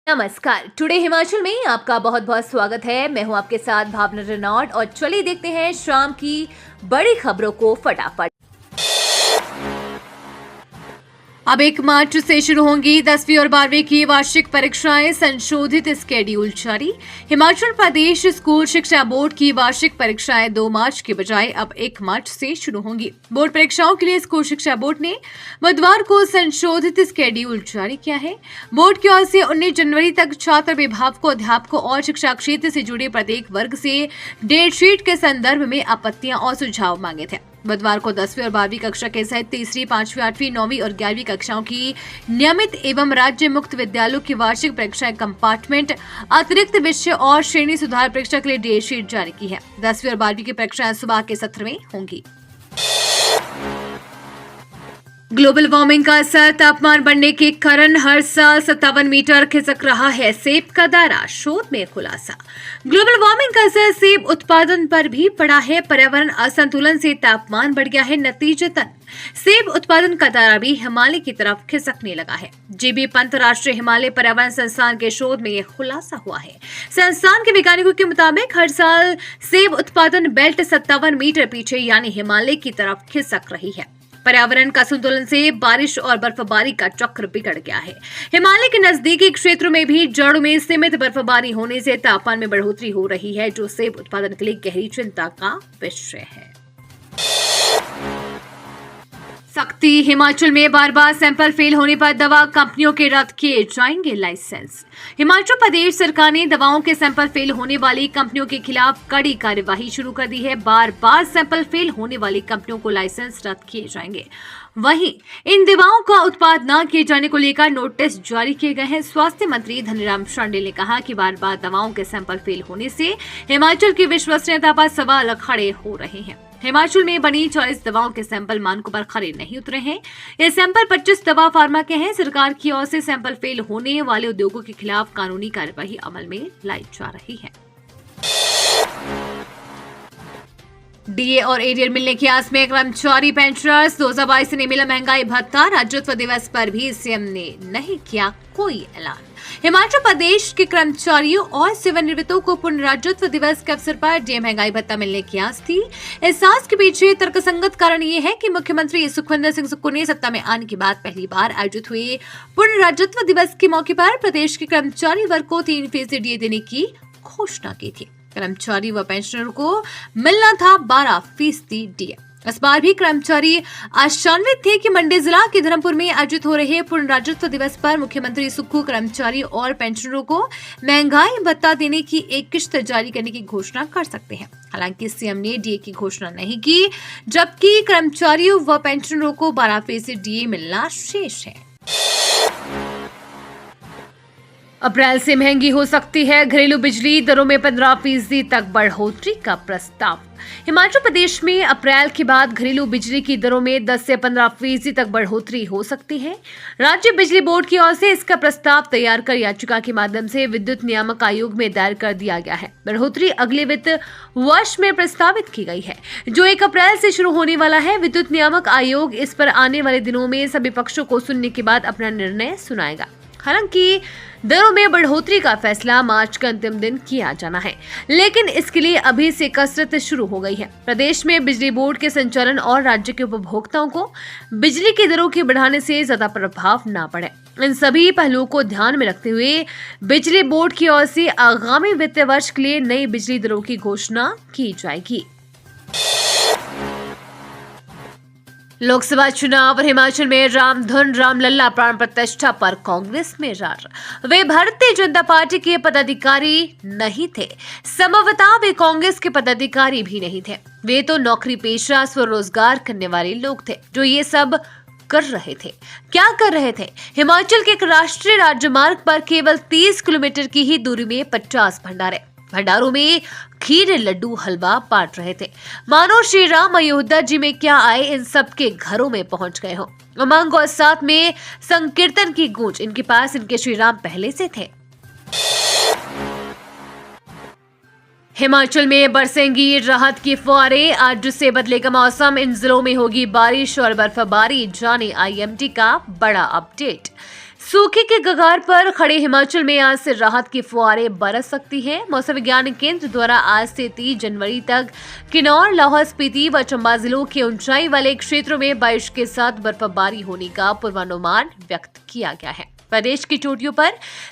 नमस्कार। टुडे हिमाचल में आपका बहुत बहुत स्वागत है। मैं हूं आपके साथ भावना रेनॉल्ड और चलिए देखते हैं शाम की बड़ी खबरों को फटाफट। अब 1 मार्च से शुरू होंगी 10वीं और 12वीं की वार्षिक परीक्षाएं, संशोधित स्केड्यूल जारी। हिमाचल प्रदेश स्कूल शिक्षा बोर्ड की वार्षिक परीक्षाएं 2 मार्च के बजाय अब 1 मार्च से शुरू होंगी। बोर्ड परीक्षाओं के लिए स्कूल शिक्षा बोर्ड ने बुधवार को संशोधित स्केड्यूल जारी किया है। बोर्ड की ओर से 19 जनवरी तक छात्र, अभिभावकों, अध्यापकों और शिक्षा क्षेत्र से जुड़े प्रत्येक वर्ग से डेट शीट के संदर्भ में आपत्तियां और सुझाव मांगे थे। बुधवार को 10वीं और 12वीं कक्षा के सहित तीसरी, 5वीं, 8वीं, 9वीं और 11वीं कक्षाओं की नियमित एवं राज्य मुक्त विद्यालयों की वार्षिक परीक्षाएं कंपार्टमेंट, अतिरिक्त विषय और श्रेणी सुधार परीक्षा के लिए डेट शीट जारी की है। 10वीं और 12वीं की परीक्षाएं सुबह के सत्र में होंगी। ग्लोबल वार्मिंग का असर, तापमान बढ़ने के कारण हर साल 57 मीटर खिसक रहा है सेब का दायरा, शोध में खुलासा। ग्लोबल वार्मिंग का असर सेब उत्पादन पर भी पड़ा है। पर्यावरण असंतुलन से तापमान बढ़ गया है। नतीजतन सेब उत्पादन का दायरा भी हिमालय की तरफ खिसकने लगा है। जीबी पंत राष्ट्रीय हिमालय पर्यावरण संस्थान के शोध में यह खुलासा हुआ है। संस्थान के वैज्ञानिकों के मुताबिक हर साल सेब उत्पादन बेल्ट 57 मीटर पीछे यानी हिमालय की तरफ खिसक रही है। पर्यावरण का संतुलन से बारिश और बर्फबारी का चक्र बिगड़ गया है। हिमालय के नजदीकी क्षेत्रों में भी जड़ों में सीमित बर्फबारी होने से तापमान में बढ़ोतरी हो रही है, जो सेब उत्पादन के लिए गहरी चिंता का विषय है। सख्ती, हिमाचल में बार बार सैंपल फेल होने पर दवा कंपनियों के रद्द किए जाएंगे लाइसेंस। हिमाचल प्रदेश सरकार ने दवाओं के सैंपल फेल होने वाली कंपनियों के खिलाफ कड़ी कार्यवाही शुरू कर दी है। बार बार सैंपल फेल होने वाली कंपनियों को लाइसेंस रद्द किए जाएंगे। वहीं इन दवाओं का उत्पादन न किए जाने को लेकर नोटिस जारी किए गए हैं। स्वास्थ्य मंत्री धनीराम शांडिल ने कहा कि बार बार दवाओं के सैंपल फेल होने से हिमाचल की विश्वसनीयता पर सवाल खड़े हो रहे हैं। हिमाचल में बनी 40 दवाओं के सैंपल मानकों पर खरे नहीं उतरे हैं। ये सैंपल 25 दवा फार्मा के हैं। सरकार की ओर से सैंपल फेल होने वाले उद्योगों के खिलाफ कानूनी कार्यवाही अमल में लाई जा रही है। डीए और एरियर मिलने की आस में कर्मचारी पेंशनर्स, 2022 से नहीं मिला महंगाई भत्ता। राज्यत्व दिवस पर भी सीएम ने नहीं किया कोई ऐलान। हिमाचल प्रदेश के कर्मचारियों और सेवानिवृत्तों को पूर्ण राज्यत्व दिवस के अवसर पर डीए महंगाई भत्ता मिलने की आस थी। इस आस के पीछे तर्कसंगत कारण ये है कि मुख्यमंत्री सुखविंदर सिंह सुक्खू ने सत्ता में आने के बाद पहली बार आयोजित हुए पूर्ण राज्यत्व दिवस के मौके पर प्रदेश के कर्मचारी वर्ग को 3% डीए देने की घोषणा की थी। कर्मचारी व पेंशनरों को मिलना था 12% डीए। इस बार भी कर्मचारी आशान्वित थे कि मंडी जिला के धर्मपुर में आयोजित हो रहे पूर्ण राज्यत्व दिवस पर मुख्यमंत्री सुक्खू कर्मचारी और पेंशनरों को महंगाई भत्ता देने की एक किश्त जारी करने की घोषणा कर सकते हैं। हालांकि सीएम ने डीए की घोषणा नहीं की, जबकि कर्मचारियों व पेंशनरों को 12% डीए मिलना शेष है। अप्रैल से महंगी हो सकती है घरेलू बिजली, दरों में 15% तक बढ़ोतरी का प्रस्ताव। हिमाचल प्रदेश में अप्रैल के बाद घरेलू बिजली की दरों में 10 से 15% तक बढ़ोतरी हो सकती है। राज्य बिजली बोर्ड की ओर से इसका प्रस्ताव तैयार कर याचिका के माध्यम से विद्युत नियामक आयोग में दायर कर दिया गया है। बढ़ोतरी अगले वित्त वर्ष में प्रस्तावित की गई है, जो 1 अप्रैल से शुरू होने वाला है। विद्युत नियामक आयोग इस पर आने वाले दिनों में सभी पक्षों को सुनने के बाद अपना निर्णय सुनाएगा। हालांकि दरों में बढ़ोतरी का फैसला मार्च के अंतिम दिन किया जाना है, लेकिन इसके लिए अभी से कसरत शुरू हो गई है। प्रदेश में बिजली बोर्ड के संचालन और राज्य के उपभोक्ताओं को बिजली की दरों के बढ़ाने से ज्यादा प्रभाव न पड़े, इन सभी पहलुओं को ध्यान में रखते हुए बिजली बोर्ड की ओर से आगामी वित्तीय वर्ष के लिए नई बिजली दरों की घोषणा की जाएगी। लोकसभा चुनाव और हिमाचल में रामधुन रामलला प्राण प्रतिष्ठा पर कांग्रेस में रार। वे भारतीय जनता पार्टी के पदाधिकारी नहीं थे। संभवतः वे कांग्रेस के पदाधिकारी भी नहीं थे। वे तो नौकरी पेशा स्वरोजगार करने वाले लोग थे जो ये सब कर रहे थे। क्या कर रहे थे? हिमाचल के एक राष्ट्रीय राजमार्ग पर केवल 30 किलोमीटर की ही दूरी में 50 भंडारों में खीर, लड्डू, हलवा बांट रहे थे। मानो श्री राम अयोध्या जी में क्या आए इन सबके घरों में पहुंच गए हो। उमंग और साथ में संकीर्तन की गूंज। इनके पास इनके श्री राम पहले से थे। हिमाचल में बरसेंगी राहत की फुहारें। आज से बदलेगा मौसम। इन जिलों में होगी बारिश और बर्फबारी। जाने आईएमडी का बड़ा अपडेट। सूखे के कगार पर खड़े हिमाचल में आज से राहत की फुहारें बरस सकती हैं। मौसम विज्ञान केंद्र द्वारा आज से 30 जनवरी तक किन्नौर, लाहौल स्पीति व चंबा जिलों के ऊंचाई वाले क्षेत्रों में बारिश के साथ बर्फबारी होने का पूर्वानुमान व्यक्त किया गया है। प्रदेश की चोटियों पर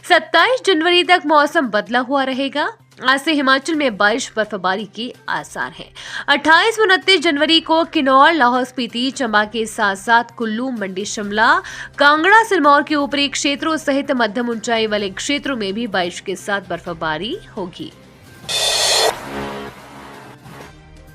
27 जनवरी तक मौसम बदला हुआ रहेगा। आज से हिमाचल में बारिश बर्फबारी के आसार हैं। 28 व 29 जनवरी को किन्नौर, लाहौल स्पीति, चंबा के साथ साथ कुल्लू, मंडी, शिमला, कांगड़ा, सिरमौर के ऊपरी क्षेत्रों सहित मध्यम ऊंचाई वाले क्षेत्रों में भी बारिश के साथ बर्फबारी होगी।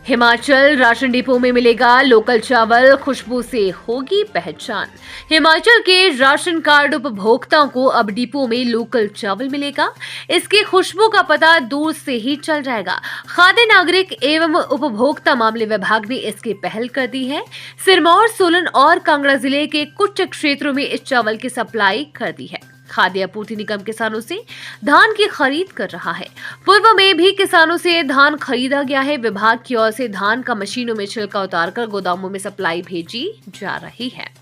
हिमाचल राशन डिपो में मिलेगा लोकल चावल, खुशबू से होगी पहचान। हिमाचल के राशन कार्ड उपभोक्ताओं को अब डिपो में लोकल चावल मिलेगा। इसकी खुशबू का पता दूर से ही चल जाएगा। खाद्य नागरिक एवं उपभोक्ता मामले विभाग ने इसकी पहल कर दी है। सिरमौर, सोलन और कांगड़ा जिले के कुछ क्षेत्रों में इस चावल की सप्लाई कर दी है। खाद्य आपूर्ति निगम किसानों से धान की खरीद कर रहा है। पूर्व में भी किसानों से धान खरीदा गया है। विभाग की ओर से धान का मशीनों में छिलका उतारकर गोदामों में सप्लाई भेजी जा रही है।